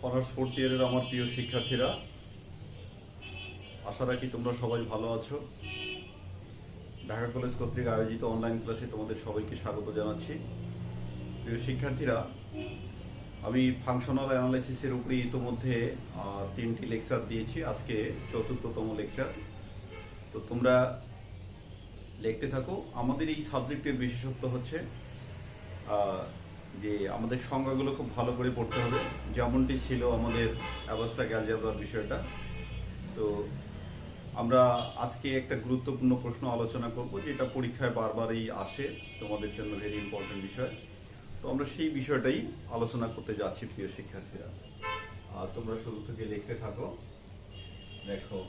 Honours fourth ইয়ারের আমার প্রিয় শিক্ষার্থীরা, আশা রাখি তোমরা সবাই ভালো আছো। ঢাকা কলেজ কর্তৃক আয়োজিত অনলাইন ক্লাসে তোমাদের সবাইকে স্বাগত জানাচ্ছি। প্রিয় শিক্ষার্থীরা, আমি ফাংশনাল অ্যানালাইসিসের উপরে ইতোমধ্যে 3টি লেকচার দিয়েছি। আজকে 4র্থতম লেকচার। তো তোমরা লিখতে থাকো। আমাদের এই সাবজেক্টের বিশেষত্ব হচ্ছে যে আমাদের সংজ্ঞাগুলো খুব ভালো করে পড়তে হবে, যেমনটি ছিল আমাদের অ্যাবস্ট্রাক্ট অ্যালজেব্রার বিষয়টা। তো আমরা আজকে একটা গুরুত্বপূর্ণ প্রশ্ন আলোচনা করব, যেটা পরীক্ষায় বারবারই আসে, তোমাদের জন্য ভেরি ইম্পর্টেন্ট বিষয়। তো আমরা সেই বিষয়টাই আলোচনা করতে যাচ্ছি প্রিয় শিক্ষার্থীরা। তোমরা শুরু থেকে লিখতে থাকো। দেখো,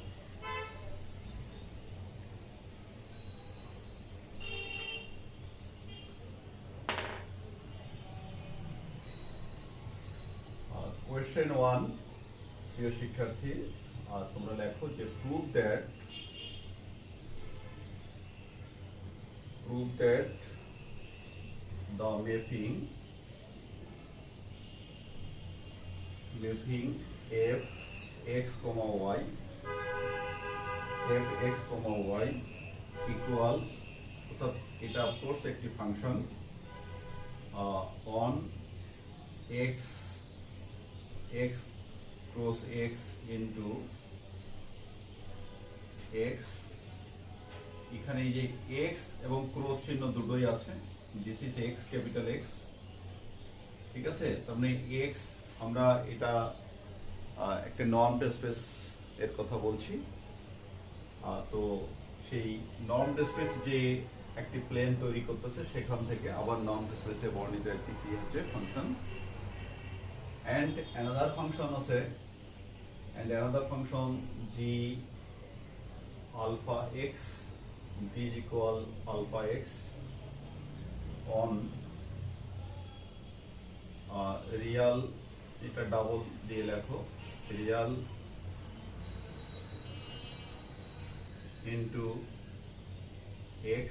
কোয়েশ্চেন 1, প্রিয় শিক্ষার্থী, তোমরা লেখো যে prove that the mapping f x, y equal, অর্থাৎ এটা অফকোর্স একটি function on x cross x into x। এখানে এই যে x এবং ক্রস চিহ্ন দুটোই আছে। This is x, capital X, ঠিক আছে। তার মানে x, আমরা এটা একটা নর্মড স্পেস এর কথা বলছি। তো সেই নর্মড স্পেস যে একটি প্লেন তৈরি করতেছে, সেখান থেকে আবার নর্মড স্পেসে বর্ণিত একটি কি হচ্ছে function. and another function g alpha x, d is equal alpha x on real, এটা ডাবল দিয়ে লেখো, real into x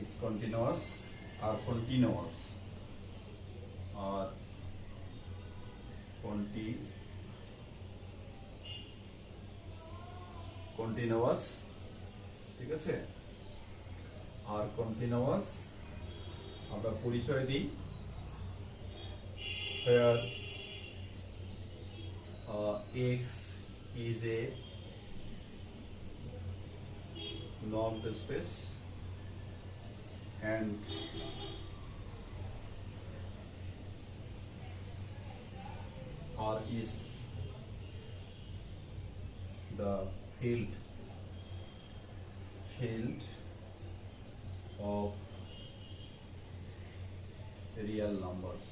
is continuous or continuous ঠিক আছে। আর কন্টিনিউয়াস আমরা পরিচয় দিই where x is a normed space and R is the field of real numbers.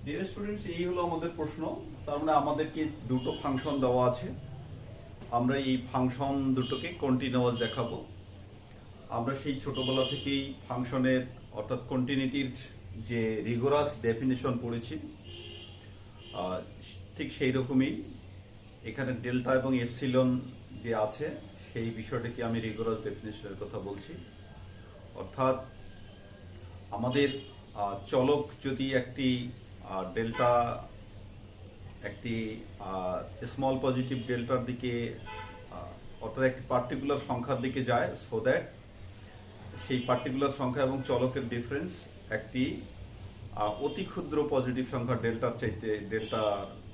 Deer students, এই হলো আমাদের প্রশ্ন। তার মানে আমাদেরকে দুটো ফাংশন দেওয়া আছে, আমরা এই ফাংশন দুটোকে কন্টিনিউয়াস দেখাবো। আমরা সেই ছোটবেলা থেকেই ফাংশনের অর্থাৎ কন্টিনিউটির যে রিগোরাস ডেফিনেশন পড়েছি, ঠিক সেই রকমই এখানে ডেল্টা এবং এপসিলন যে আছে, সেই বিষয়টাকে আমি রিগোরাস ডেফিনেশনের কথা বলছি। অর্থাৎ আমাদের চলক যদি একটি ডেল্টা, একটি স্মল পজিটিভ ডেল্টার দিকে, অর্থাৎ একটি পার্টিকুলার সংখ্যার দিকে যায়, সো দ্যাট সেই পার্টিকুলার সংখ্যা এবং চলকের ডিফারেন্স একটি অতি ক্ষুদ্র পজিটিভ সংখ্যা ডেল্টার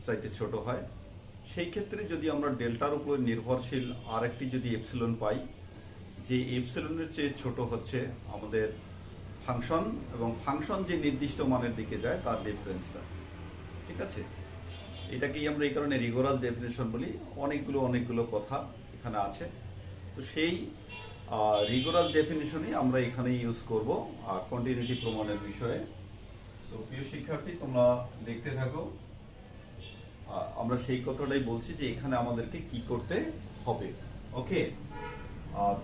চাইতে ছোট হয়, সেই ক্ষেত্রে যদি আমরা ডেল্টার উপরে নির্ভরশীল আরেকটি যদি এপসিলন পাই, যে এপসিলনের চেয়ে ছোট হচ্ছে আমাদের ফাংশন, এবং ফাংশন যে নির্দিষ্ট মানের দিকে যায় তার ডিফারেন্সটা, ঠিক আছে। এটাকেই আমরা এই কারণে রিগোরাস ডেফিনেশন বলি। অনেকগুলো কথা এখানে আছে। তো সেই রিগোরাস ডেফিনেশনই আমরা এখানে ইউজ করব কন্টিনিউটি প্রমাণের বিষয়ে। তো প্রিয় শিক্ষার্থী, তোমরা দেখতে থাকো। আমরা সেই কথাটাই বলছি যে এখানে আমাদেরকে কি করতে হবে। ওকে,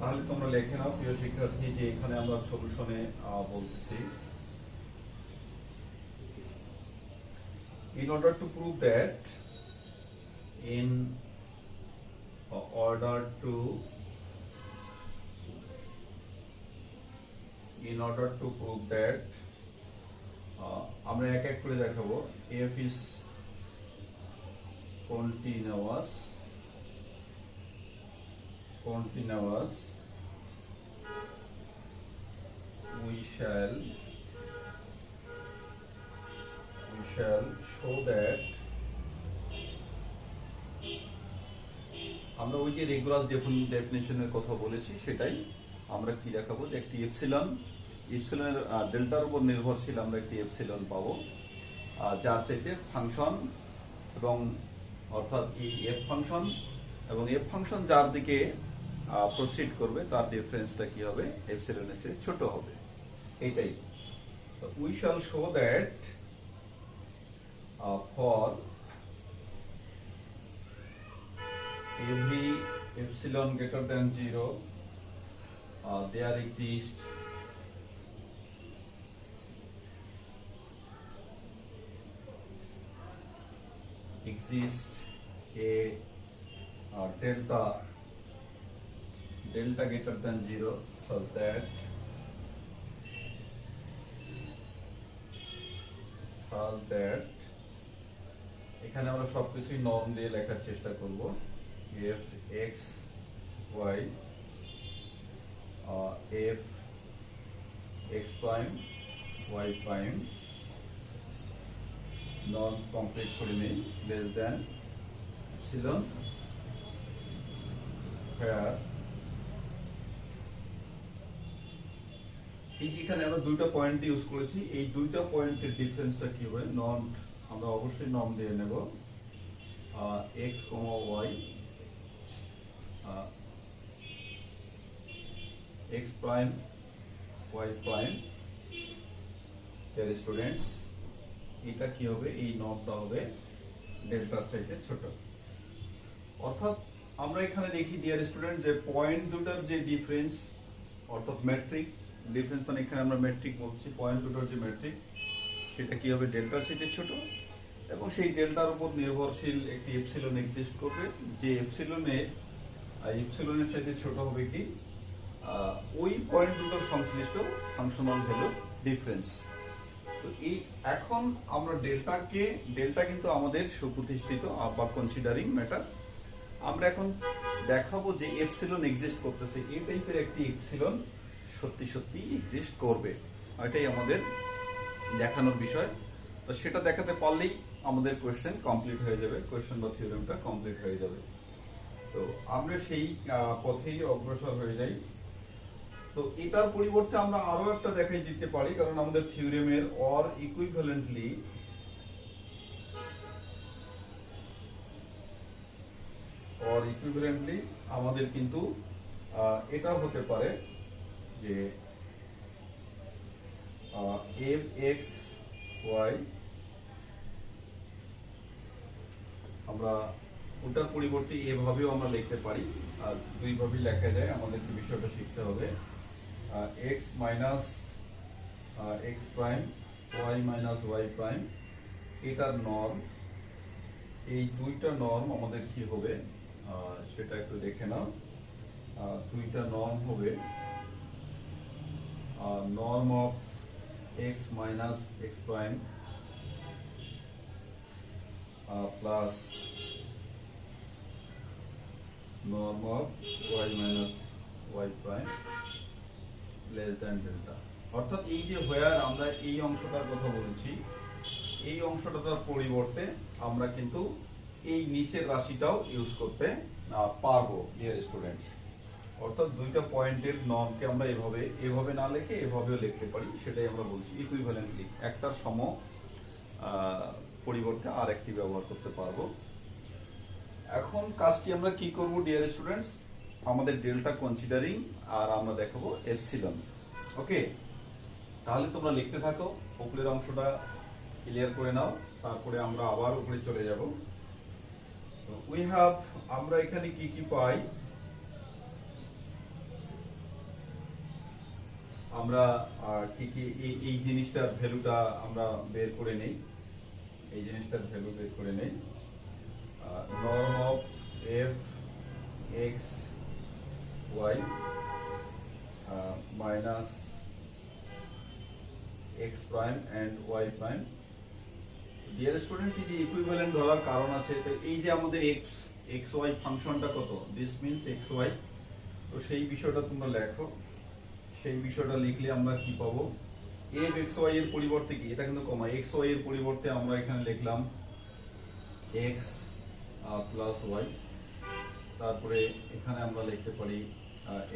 তাহলে তোমরা লিখে নাও প্রিয় শিক্ষার্থী, যে এখানে আমরা সলিউশনে বলতেছি, in order to prove that আমরা এক এক করে দেখাবো। F is continuous we shall show that আমরা ওই যে রেগুলার ডেফিনিশনের কথা বলেছি সেটাই আমরা কি দেখাবো যে একটি এপসিলনের ডেল্টার উপর নির্ভরশীল আমরা একটি এপসিলন পাবো যার চাইতে ফাংশন এবং অর্থাৎ এই এফ ফাংশন এবং এফ ফাংশন যার দিকে প্রসিড করবে তার ডিফারেন্সটা কি হবে এপসিলনের চেয়ে ছোট হবে এইটাই we shall show that for every epsilon greater than 0 there exists a delta greater than 0 such that এখানে আমরা সবকিছুই নর্ম দিয়ে লেখার চেষ্টা করব f x y f x prime y prime norm complete করে নেই less than epsilon where এই যেখানে আমরা দুইটা পয়েন্ট ইউজ করেছি এই দুইটা পয়েন্টের ডিফারেন্সটা কি হবে নর্ম আমরা অবশ্যই নর্ম দিয়ে নেব x, y x prime y prime dear students এটা কি হবে এই নর্মটা হবে ডেল্টার চাইতে ছোট অর্থাৎ আমরা এখানে দেখি ডিয়ার স্টুডেন্ট যে পয়েন্ট দুটার যে ডিফারেন্স অর্থাৎ মেট্রিক ডিফারেন্স মানে এখানে আমরা মেট্রিক বলছি পয়েন্ট দুটার যে মেট্রিক সেটা কি হবে ডেল্টার চাইতে ছোট এবং সেই ডেল্টার উপর নির্ভরশীল একটি এপসিলন এক্সিস্ট করবে যে এপসিলনের চাইতে ছোট হবে কি ওই পয়েন্ট দুটোর সংশ্লিষ্ট ফাংশনাল ভ্যালু ডিফারেন্স তো এই এখন আমরা ডেল্টা কিন্তু আমাদের সুপ্রতিষ্ঠিত বা কনসিডারিং ম্যাটার আমরা এখন দেখাবো যে এপসিলন এক্সিস্ট করতেছে এই টাইপের একটি এপসিলন সত্যি সত্যি এক্সিস্ট করবে এটাই আমাদের দেখানোর বিষয় তো সেটা দেখাতে পারলেই আমাদের কোয়েশ্চেন কমপ্লিট হয়ে যাবে কোয়েশ্চেন বা থিওরেমটা কমপ্লিট হয়ে যাবে তো আমরা সেই পথেই অগ্রসর হয়ে যাই তো এটার পরিবর্তে আমরা আরো একটা দেখাই দিতে পারি কারণ আমাদের থিওরেমের অর ইকুইভ্যালেন্টলি আমাদের কিন্তু এটাও হতে পারে যে এফ এক্স ওয়াই আমরা ওটার পরিবর্তে এভাবেও আমরা লিখতে পারি আর দুইভাবেই লেখা যায় আমাদেরকে বিষয়টা শিখতে হবে x minus x prime y minus y prime এটার নর্ম এই দুইটা নর্ম আমাদের কি হবে সেটা একটু দেখে নাও দুইটা নর্ম হবে norm of X minus x prime plus norm of y minus y prime less than delta অর্থাৎ এই যে where আমরা এই অংশটার কথা বলছি এই অংশটার পরিবর্তে আমরা কিন্তু এই নিচের রাশিটাও ইউজ করতে পারবো ডিয়ার স্টুডেন্টস অর্থাৎ দুইটা পয়েন্টের নর্মকে আমরা এভাবে না লিখে এভাবেও লিখতে পারি সেটাই আমরা বলছি ইকুইভ্যালেন্টলি একটার সম পরিবর্তে আরেকটি ব্যবহার করতে পারবো এখন কাজটি আমরা কি করব ডিয়ার স্টুডেন্টস আমাদের ডেল্টা কনসিডারিং আর আমরা দেখাবো এপসিলন ওকে তাহলে তোমরা লিখতে থাকো উপরের অংশটা ক্লিয়ার করে নাও তারপরে আমরা আবার উপরে চলে যাব উই হ্যাভ আমরা এখানে কি কি পাই আমরা কি কি এই জিনিসটার ভ্যালুটা আমরা বের করে নেই এই জিনিসটার ভ্যালু বের করে নেই norm of f x y minus x prime and y prime. Dear students, এই যে ইকুইভ্যালেন্ট ধরার কারণ আছে, তো এই যে আমাদের এক্স ওয়াই ফাংশনটা কত, দিস মিনস এক্স ওয়াই। তো সেই বিষয়টা তোমরা লেখো। সেই বিষয়টা লিখলে আমরা কি পাবো, এফ এক্স ওয়াই এর পরিবর্তে কি, এটা কিন্তু কমা, এক্স ওয়াই এর পরিবর্তে আমরা এখানে লিখলাম এক্স প্লাস ওয়াই। তারপরে এখানে আমরা লিখতে পারি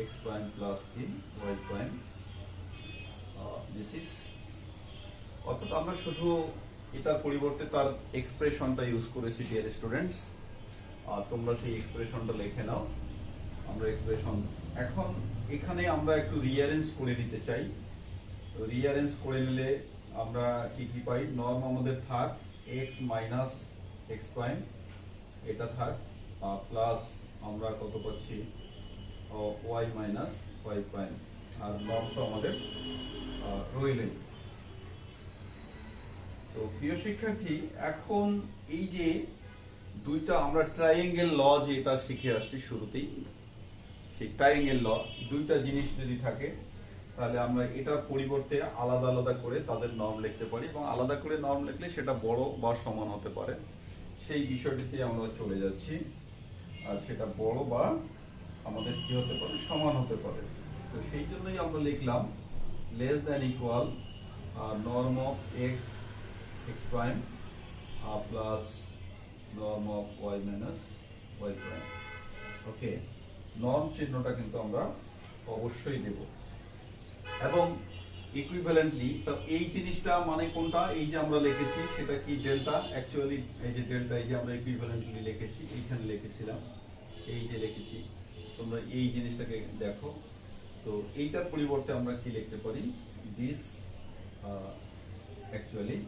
এক্স প্রাইম প্লাস কি ওয়াই প্রাইম। দিস ইজ, অর্থাৎ আমরা শুধু এটার পরিবর্তে তার এক্সপ্রেশনটা ইউজ করেছি ডিয়ার স্টুডেন্টস। তোমরা সেই এক্সপ্রেশনটা লিখে নাও। আমরা এক্সপ্রেশন এখন এখানে আমরা একটু রিঅ্যারেঞ্জ করে নিতে চাই। তো রিঅ্যারেঞ্জ করে নিলে আমরা কি কি পাই, নর্ম আমাদের থাক এক্স মাইনাস এক্স প্রাইম, এটা থাক প্লাস আমরা কত পাচ্ছি ওয়াই মাইনাস ওয়াই প্রাইম, আর নর্মটা আমাদের রইলেই। তো প্রিয় শিক্ষার্থী, এখন এই যে দুইটা আমরা ট্রায়াঙ্গেল ল যেটা শিখে আসছি শুরুতেই, সেই ট্রায়াঙ্গেল ল, দুইটা জিনিস যদি থাকে তাহলে আমরা এটার পরিবর্তে আলাদা আলাদা করে তাদের নর্ম লিখতে পারি, এবং আলাদা করে নর্ম লিখলে সেটা বড় বা সমান হতে পারে। সেই বিষয়টিতে আমরা চলে যাচ্ছি, আর সেটা বড় বা আমাদের কি হতে পারে, সমান হতে পারে। তো সেই জন্যই আমরা লিখলাম less than equal norm of x x prime plus norm of y minus y prime. Okay, norm চিহ্নটা কিন্তু আমরা অবশ্যই দেব। এবং ইকুইভ্যালেন্টলি, তো এই জিনিসটা মানে কোনটা, এই যে আমরা লিখেছি সেটা কি ডেল্টা, অ্যাকচুয়ালি এই যে ডেল্টা, এই যে আমরা ইকুইভ্যালেন্টলি লিখেছি, এইখানে লিখেছিলাম, এই যে লিখেছি, তোমরা এই জিনিসটাকে দেখো। তো এইটার পরিবর্তে আমরা কি লিখতে পারি, দিস অ্যাকচুয়ালি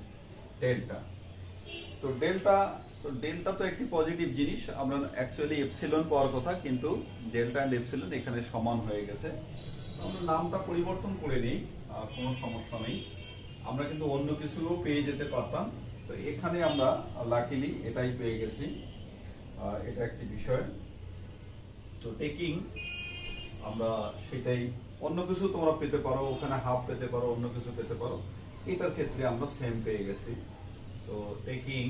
ডেল্টা। তো ডেল্টা তো একটি পজিটিভ জিনিস, আমরা অ্যাকচুয়ালি এপসিলন পাওয়ার কথা, কিন্তু ডেল্টা এন্ড এপসিলন এখানে সমান হয়ে গেছে। আমরা নামটা পরিবর্তন করে নিই, কোনো সমস্যা নেই। আমরা কিন্তু অন্য কিছুও পেয়ে যেতে পারতাম, তো এখানে আমরা লাকিলি এটাই পেয়ে গেছি। এটা একটি বিষয়। তো টেকিং আমরা সেটাই, অন্য কিছু তোমরা পেতে পারো, ওখানে হাফ পেতে পারো, অন্য কিছু পেতে পারো, এটার ক্ষেত্রে আমরা সেম পেয়ে গেছি। তো টেকিং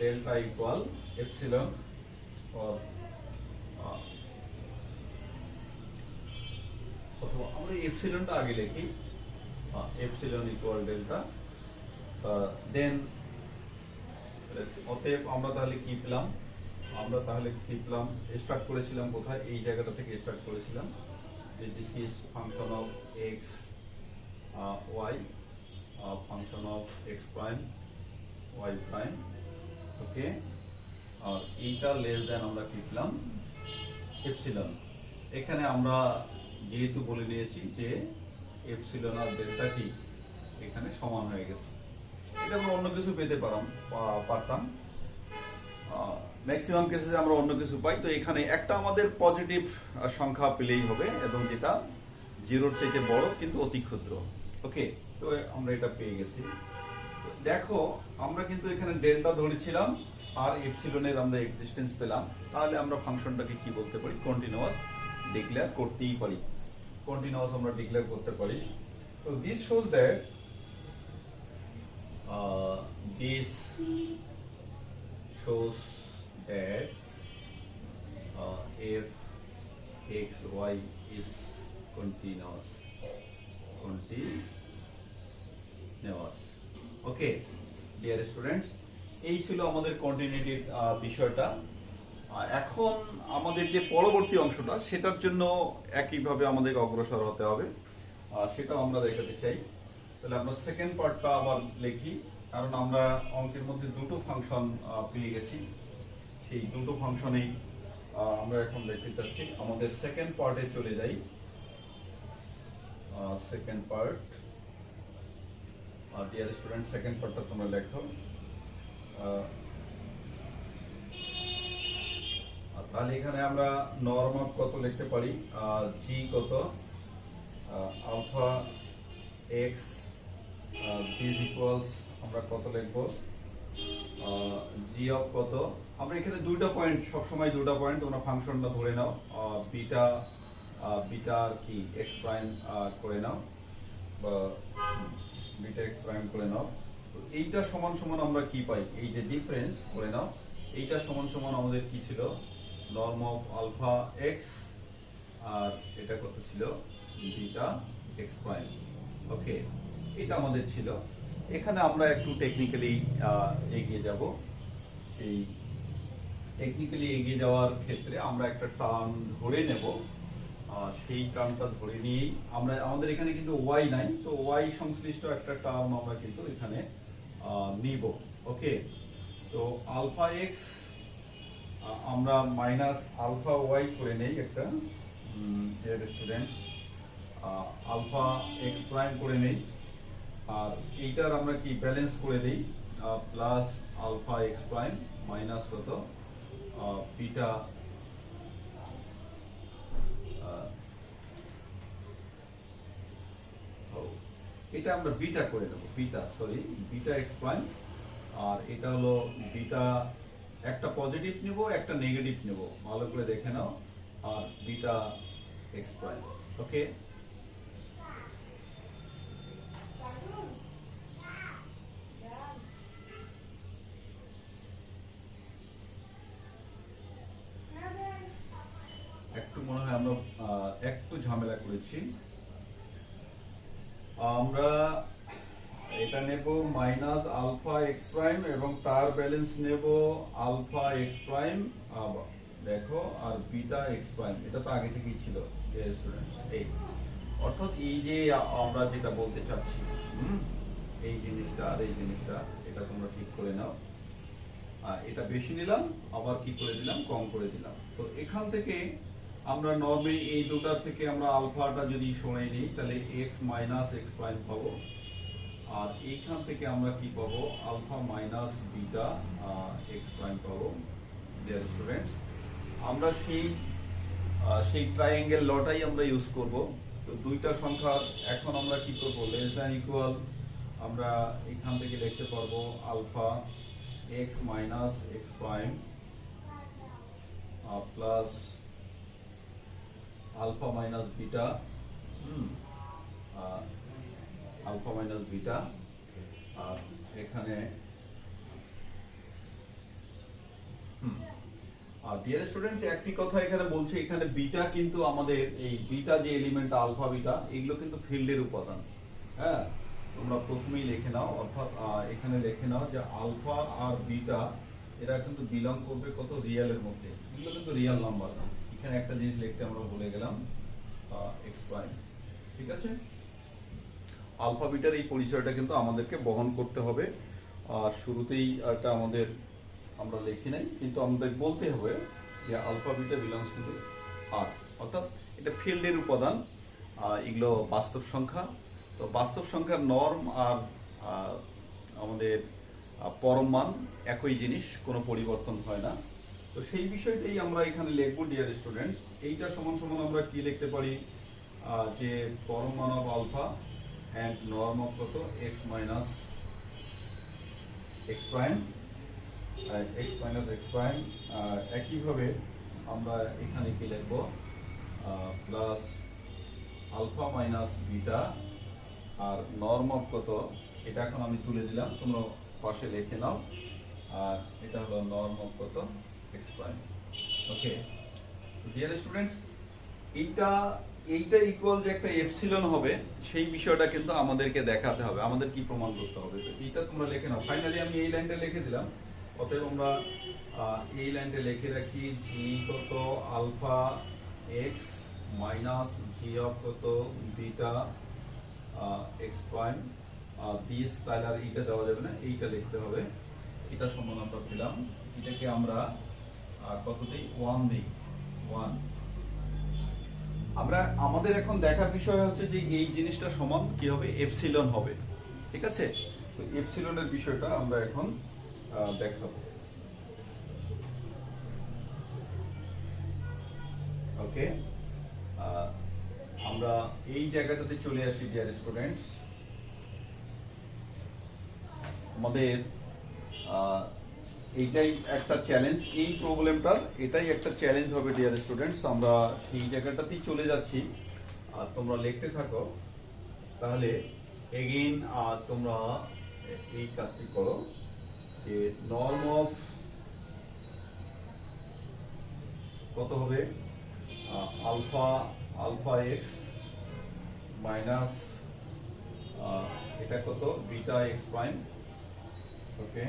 ডেল্টা ইকুয়াল এপসিলন, অথবা আমরা এপসিলনটা আগে লিখি, এপসিলন ইকুয়াল ডেল্টা। দেন অতএব আমরা তাহলে কি পেলাম, স্টার্ট করেছিলাম কোথায়, এই জায়গাটা থেকে স্টার্ট করেছিলাম যে this is function of X Y, function of X prime Y prime. Okay, আর এইটা লেস দেন আমরা কি পেলাম, এপসিলন। এখানে আমরা যেহেতু বলে নিয়েছি যে এপসিলন আর ডেল্টা কি এখানে সমান হয়ে গেছে, এটা আমরা অন্য কিছু পেতে পারতাম, ম্যাক্সিমাম কেসে আমরা অন্য কিছু পাই। তো এখানে একটা আমাদের পজিটিভ সংখ্যা পেলেই হবে, এবং যেটা জিরোর চাইতে বড় কিন্তু অতি ক্ষুদ্র। ওকে, তো আমরা এটা পেয়ে গেছি। দেখো আমরা কিন্তু এখানে ডেল্টা ধরেছিলাম আর এপসিলনের আমরা এক্সিস্টেন্স পেলাম, তাহলে আমরা ফাংশনটাকে কি বলতে পারি, কন্টিনিউয়াস ডিক্লেয়ার করতেই পারি, কন্টিনিউয়াস আমরা ডিক্লেয়ার করতে পারি। তো this shows that if x y is continuous. Okay dear students, এই ছিল আমাদের কন্টিনিউটির বিষয়টা। এখন আমাদের যে পরবর্তী অংশটা, সেটার জন্য একইভাবে আমাদের অগ্রসর হতে হবে, সেটাও আমরা দেখাতে চাই। তাহলে আমরা সেকেন্ড পার্টটা আবার লিখি, কারণ আমরা অঙ্কের মধ্যে দুটো ফাংশন পেয়ে গেছি, সেই দুটো ফাংশনেই আমরা এখন দেখতে চাচ্ছি। আমাদের সেকেন্ড পার্টে চলে যাই। Second part, dear student, second পার্টটা তোমরা লেখো। তাহলে এখানে আমরা নর্ম অফ কত লিখতে পারি, জি কত, আলফা এক্স ইজ ইকুয়ালস, আমরা কত লিখবো, জি অফ কত, আমরা এখানে দুইটা পয়েন্ট, সবসময় দুইটা পয়েন্ট তোমরা ফাংশনটা ধরে নাও, বিটা বিটা কি এক্স প্রাইম করে নাও, বা বিটা এক্স প্রাইম করে নাও। তো এইটা সমান সমান আমরা কি পাই, এই যে ডিফারেন্স করে নাও, এইটা সমান সমান আমাদের কি ছিল, নর্ম অফ আলফা এক্স, আর এটা কত ছিল, বিটা এক্স প্রাইম। ওকে, এটা আমাদের ছিল। এখানে আমরা একটু টেকনিক্যালি এগিয়ে যাব। এই টেকনিক্যালি এগিয়ে যাওয়ার ক্ষেত্রে আমরা একটা টার্ম ধরে নেব, সেই টার্মটা ধরে নিয়েই আমরা, আমাদের এখানে কিন্তু ওয়াই নাই, তো ওয়াই সংশ্লিষ্ট একটা টার্ম আমরা কিন্তু এখানে নিব। ওকে, তো আলফা এক্স আমরা মাইনাস আলফা ওয়াই করে নেই একটা, স্টুডেন্ট আলফা এক্স প্রাইম করে নেই, আর এইটার আমরা কি ব্যালেন্স করে দিই, plus alpha x prime minus কত, বিটা এটা আমরা বিটা করে দেবো, বিটা এক্স প্রাইম, আর এটা হলো বিটা, একটা পজিটিভ নেব একটা নেগেটিভ নেব, ভালো করে দেখে নাও, আর বিটা এক্স প্রাইম। ওকে, একটু মনে হয় আমরা একটু ঝামেলা করেছি। আমরা এটা নেব মাইনাস আলফা এক্স প্রাইম এবং তার ব্যালেন্স নেব আলফা এক্স প্রাইম, দেখো, আর বিটা এক্স প্রাইম, এটা তো আগে থেকেই ছিল এই, অর্থাৎ এই যে আমরা যেটা বলতে চাচ্ছি, এই জিনিসটা আর এই জিনিসটা, এটা তোমরা ঠিক করে নাও। এটা বেশি নিলাম, আবার কি করে দিলাম, কম করে দিলাম। তো এখান থেকে আমরা নর্মালি এই দুটা থেকে আমরা আলফাটা যদি সরাই নিই, তাহলে এক্স মাইনাস এক্স প্রাইম পাবো, আর এইখান থেকে আমরা কি পাবো, alpha minus beta x prime পাবো। ডিয়ার স্টুডেন্টস, আমরা সেই ট্রায়াঙ্গেল লটাই আমরা ইউজ করব। তো দুইটা সংখ্যা এখন আমরা কি করব, লেস দ্যান ইকুয়াল, আমরা এখান থেকে লিখতে পারবো alpha x minus x prime plus alpha minus beta, alpha minus beta, আর এখানে আর ডিয়ার স্টুডেন্টস, একটি কথা এখানে বলছি, এখানে বিটা কিন্তু আমাদের এই বিটা যে এলিমেন্ট আলফা বিটা, এগুলো কিন্তু ফিল্ডের উপাদান। হ্যাঁ, তোমরা প্রথমেই লিখে নাও, অর্থাৎ এখানে লিখে নাও যে আলফা আর বিটা এরা কিন্তু বিলং করবে কত, রিয়েলের মধ্যে, এগুলো কিন্তু রিয়েল নাম্বার। এখানে একটা জিনিস লিখতে আমরা ভুলে গেলাম, এক্স প্রাইম। ঠিক আছে, আলফা বিটার এই পরিচয়টা কিন্তু আমাদেরকে বহন করতে হবে। শুরুতেই এটা আমাদের আমরা লিখি নাই, কিন্তু আমাদের বলতে হবে যে আলফা বিটা বিলংস টু আর, অর্থাৎ এটা ফিল্ডের উপাদান, এগুলো বাস্তব সংখ্যা। তো বাস্তব সংখ্যার নর্ম আর আমাদের পরম মান একই জিনিস, কোনো পরিবর্তন হয় না। তো সেই বিষয়টাই আমরা এখানে লিখবো ডিয়ার স্টুডেন্টস। এইটা সমান সমান আমরা কি লিখতে পারি, যে পরম মান of alpha and norm of কত, x minus x prime, x minus x prime, একইভাবে আমরা এখানে কি লিখব, প্লাস আলফা মাইনাস বিটা, আর নর্ম অফ কত, এটা এখন আমি তুলে দিলাম, তোমরা পাশে লিখে নাও, আর এটা হলো নর্ম অফ কত, x prime। ওকে, ডিয়ার স্টুডেন্টস, এইটা ইকুয়াল যে একটা এপসিলন হবে, সেই বিষয়টা কিন্তু আমাদেরকে দেখাতে হবে, আমাদের কি প্রমাণ করতে হবে। তো এইটা তোমরা লিখে নাও। ফাইনালি আমি এই লাইনটা লিখে দিলাম, অতএব আমরা এই লাইনটা লিখে রাখি, জি কত alpha x minus G of কত বিটা এক্স প্রাইম দিস, তাহলে আর এইটা দেওয়া যাবে না, এইটা লিখতে হবে। এটা সমান আমরা দিলাম, এটাকে আমরা কত দিই, 1 দিই, 1। আমরা আমাদের এখন দেখার বিষয় হচ্ছে যে এই জিনিসটা সমান কি হবে, এপসিলন হবে। ঠিক আছে, তো এপসিলনের বিষয়টা আমরা এখন দেখাবো। ওকে, আমরা এই জায়গাটাতে চলে আসি ডিয়ার স্টুডেন্টস। আমাদের এইটাই একটা চ্যালেঞ্জ, এই প্রবলেমটার এটাই একটা চ্যালেঞ্জ হবে ডিয়ার স্টুডেন্টস। আমরা সেই জায়গাটাতেই চলে যাচ্ছি, আর তোমরা লিখতে থাকো। তাহলে এগেইন তোমরা এই কাজটি করো যে নর্ম অফ কত হবে, আলফা আলফা এক্স মাইনাস এটা কত বিটা এক্স প্রাইম। ওকে,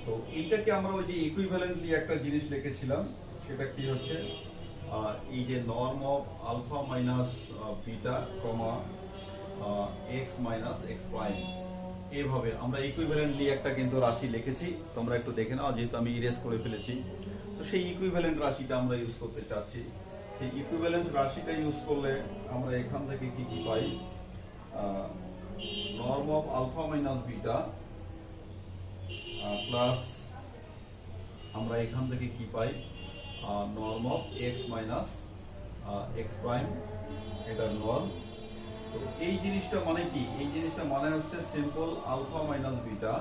তো এইটাকে আমরা ওই যে ইকুইভ্যালেন্টলি একটা জিনিস লিখেছিলাম, সেটা কি হচ্ছে এই যে norm of alpha minus beta comma x minus x prime, এইভাবে আমরা ইকুইভ্যালেন্টলি একটা কিন্তু রাশি লিখেছি। তোমরা একটু দেখে নাও, যেহেতু আমি ইরেজ করে ফেলেছি। তো সেই ইকুইভ্যালেন্ট রাশিটা আমরা ইউজ করতে চাচ্ছি। সেই ইকুইভ্যালেন্স রাশিটা ইউজ করলে আমরা এখান থেকে কি কি পাই, norm of alpha minus beta plus আমরা এখান থেকে কি পাই, norm of X minus x prime, এটার নর্ম। তো এই জিনিসটা মানে কি, এই জিনিসটা মানে হচ্ছে সিম্পল আলফা মাইনাস বিটা,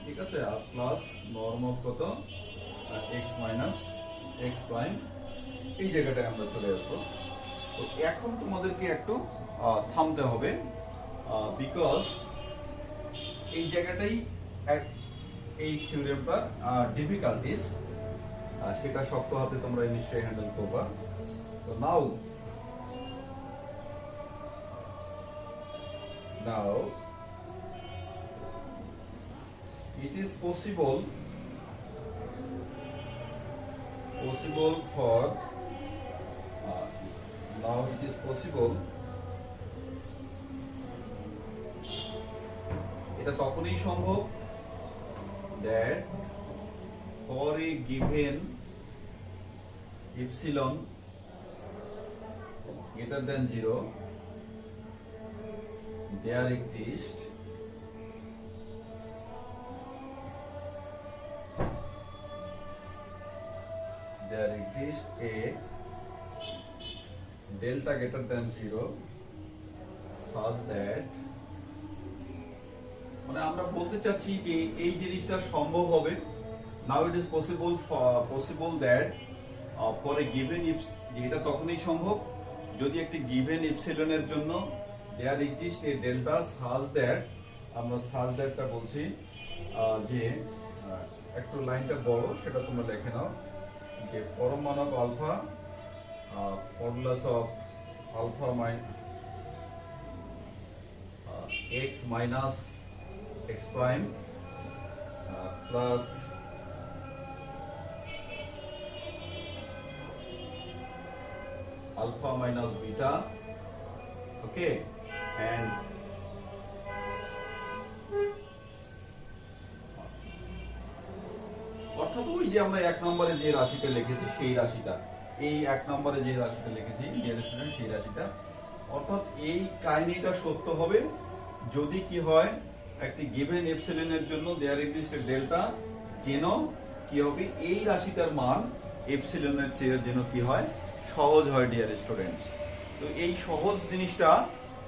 ঠিক আছে, আর প্লাস নর্ম অফ কত এক্স মাইনাস এক্স প্রাইম, এই জায়গাটায় আমরা চলে আসবো। তো এখন তোমাদেরকে একটু থামতে হবে, বিকজ এই জায়গাটাই এই থিওরেমটার ডিফিকাল্টিস, সেটা শক্ত হাতে তোমরা নিশ্চয়ই হ্যান্ডেল করবা। তো নাও it is possible for now it is possible, এটা তখনই সম্ভব that for a given epsilon greater than 0 there exists a delta greater than 0 such that, মানে আমরা বলতে চাচ্ছি যে এই জিনিসটা সম্ভব হবে। Now it is possible that for a given if, এটা তখনই সম্ভব যদি একটি গিভেন ইপসিলনের জন্য there exist a delta such that, আমরা সাজ দ্যাটটা বলছি যে একটু লাইনটা বড়, সেটা তোমরা লিখে নাও যে পরমাণব alpha modulus of alpha x minus x prime plus alpha minus beta, okay, and অর্থাৎ ওই যে আমরা এক নম্বরে যে রাশিটা লিখেছি সেই রাশিটা, এই এক নম্বরে যে রাশিটা লিখেছি সেই রাশিটা, অর্থাৎ এই কাহিনীটা সত্য হবে যদি কি হয়, একটি গিভেন এপসিলনের জন্য দেয়ার এক্সিস্ট ডেল্টা, যেন কি হবে এই রাশিটার মান এপসিলনের চেয়ে যেন কি হয়, সহজ হয় ডিয়ার স্টুডেন্টস। তো এই সহজ জিনিসটা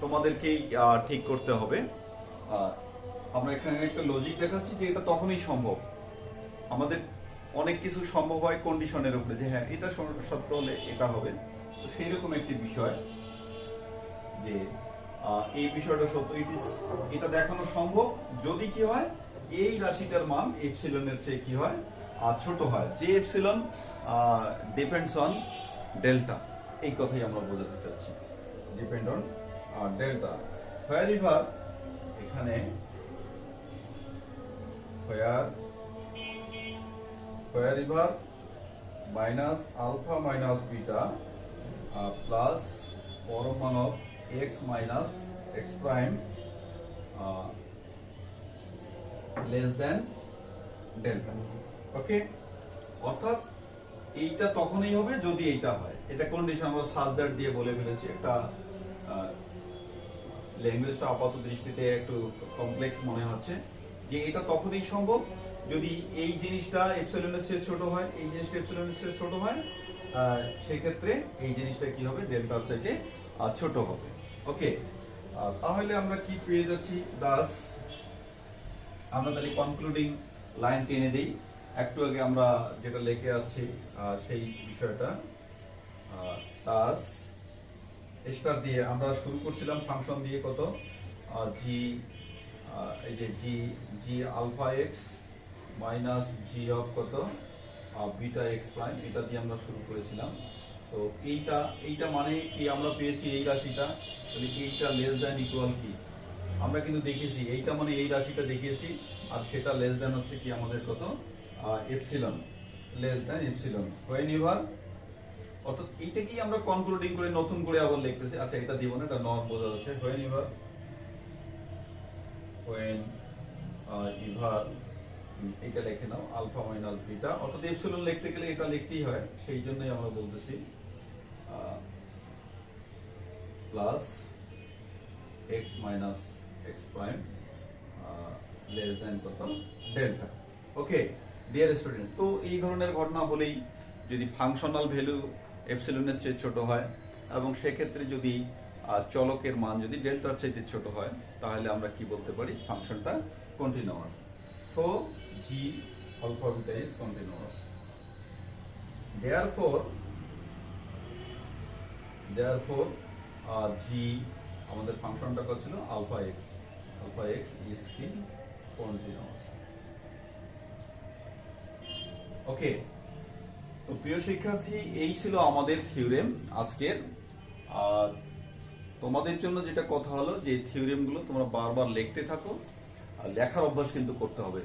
তোমাদেরকেই ঠিক করতে হবে। আমরা এখানে একটা লজিক দেখাচ্ছি যে এটা তখনই সম্ভব, আমাদের অনেক কিছু সম্ভব হয় কন্ডিশনের উপরে, যে হ্যাঁ এটা সত্য হলে এটা হবে। তো সেই রকম একটি বিষয় যে এই বিষয়টা সত্য, এটা দেখানো সম্ভব যদি কি হয়, এই রাশিটার মান এপসিলনের চেয়ে কি হয়, ছোট হয়, যে এপসিলন ডিপেন্ডস অন ডেল্টা, এই কথাই আমরা বোঝাতে চাচ্ছি, depend on delta. Wherever এখানে wherever minus alpha minus beta plus পরমাণব X minus x prime less than delta, okay. অর্থাৎ এইটা তখনই হবে যদি এইটা হয়, এটা কন্ডিশন আমরা সাজ দ্যাট দিয়ে বলে ফেলেছি। একটা ল্যাঙ্গুয়েজটা আপাত দৃষ্টিতে একটু কমপ্লেক্স মনে হচ্ছে, যে এটা তখনই সম্ভব যদি এই জিনিসটা এপসিলনের চেয়ে ছোট হয়, এই জিনিসটা এপসিলনের চেয়ে ছোট হয়, সেই ক্ষেত্রে এই জিনিসটা কি হবে, ডেল্টার চাইতে ছোট হবে, ওকে। তাহলে আমরা কি পেয়ে যাচ্ছি, দাস আমরা তাহলে কনক্লুডিং লাইন টেনে দিই। একটু আগে আমরা যেটা লিখে আছি সেই বিষয়টা প্লাস স্টার দিয়ে আমরা শুরু করছিলাম ফাংশন দিয়ে কত জি, এই যে G G alpha x minus G of কত বিটা এক্স প্রাইম, এটা দিয়ে আমরা শুরু করেছিলাম। তো এইটা এইটা মানে কি আমরা পেয়েছি এই রাশিটা, তাহলে এইটা লেস দ্যান ইকুয়াল কি আমরা কিন্তু দেখেছি, এইটা মানে এই রাশিটা দেখিয়েছি, আর সেটা লেস দ্যান হচ্ছে কি আমাদের কত epsilon, less than epsilon whenever, অর্থাৎ এইটাকেই আমরা কনক্লুডিং করে নতুন করে আবার লিখতেছি। আচ্ছা এটা দিব না, এটা নট বোঝা যাচ্ছে। হোয়েন ইভার এটা লিখে নাও আলফা মাইনাস বিটা, অর্থাৎ এপসিলন লিখতে গেলে এটা লিখতেই হয়, সেই জন্যই আমরা বলতেছি plus x minus x prime less than কত ডেল্টা। ওকে ডিয়ার স্টুডেন্টস, তো এই ধরনের ঘটনা হলেই যদি ফাংশনাল ভ্যালু এপসিলনের চেয়ে ছোট হয় এবং সেক্ষেত্রে যদি চলকের মান যদি ডেল্টার চাইতে ছোট হয়, তাহলে আমরা কি বলতে পারি ফাংশনটা continuous. So G alpha beta is continuous. Therefore G আমাদের ফাংশনটা কত ছিল আলফা এক্স ইজ কি কন্টিনিউয়াস। ওকে, তো প্রিয় শিক্ষার্থী, এই ছিল আমাদের থিওরেম আজকের। আর তোমাদের জন্য যেটা কথা হলো যে থিওরেম গুলো তোমরা বারবার লিখতে থাকো, আর লেখার অভ্যাস কিন্তু করতে হবে,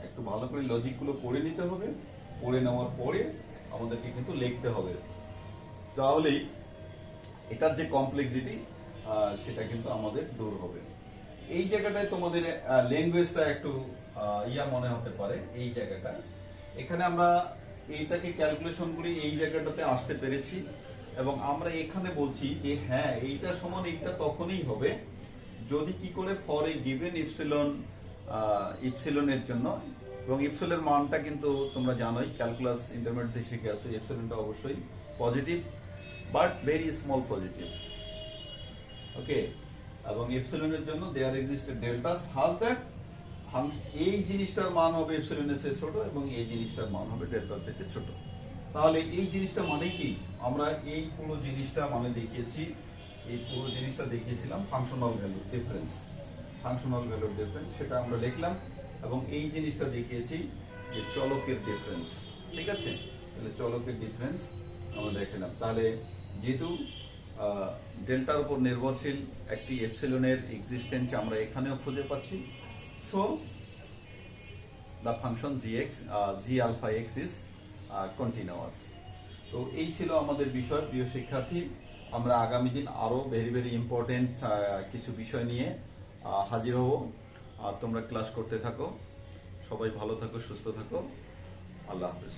একটু ভালো করে লজিক গুলো পড়ে নিতে হবে, পড়ে নেওয়ার পরে আমাদেরকে কিন্তু লিখতে হবে, তাহলেই এটার যে কমপ্লেক্সিটি সেটা কিন্তু আমাদের দূর হবে। এই জায়গাটায় তোমাদের ল্যাঙ্গুয়েজটা একটু মনে হতে পারে, এই জায়গাটা এখানে আমরা এইটাকে ক্যালকুলেশন করে এই জায়গাটাতে আসতে পেরেছি, এবং আমরা এখানে বলছি যে হ্যাঁ এইটা সমান এইটা তখনই হবে যদি কি করে ফর এ গিভেন ইপসিলনের জন্য, এবং ইপসিলনের মানটা কিন্তু তোমরা জানোই ক্যালকুলাস ইন্টারমিডিয়েট থেকে শিখে আসো, ইপসিলনটা অবশ্যই positive but very small positive. Okay, এবং ইপসিলনের জন্য there exist delta such that এই জিনিসটার মান হবে এপসিলনের চেয়ে ছোট এবং এই জিনিসটার মান হবে ডেল্টার চেয়ে ছোট। তাহলে এই জিনিসটা মানে কি, আমরা এই পুরো জিনিসটা মানে দেখিয়েছি, এই পুরো জিনিসটা দেখিয়েছিলাম ফাংশনাল ভ্যালু ডিফারেন্স, সেটা আমরা লিখলাম, এবং এই জিনিসটা দেখিয়েছি যে চলকের ডিফারেন্স। ঠিক আছে, তাহলে চলকের ডিফারেন্স আমরা দেখালাম। তাহলে যেহেতু ডেল্টার উপর নির্ভরশীল একটি এপসিলনের এক্সিস্টেন্স আমরা এখানেও খুঁজে পাচ্ছি, so the function g alpha x is continuous. তো এই ছিল আমাদের বিষয় প্রিয় শিক্ষার্থী। আমরা আগামী দিন আরো ভেরি ভেরি ইম্পর্টেন্ট কিছু বিষয় নিয়ে হাজির হব। তোমরা ক্লাস করতে থাকো, সবাই ভালো থাকো, সুস্থ থাকো, আল্লাহ হাফেজ।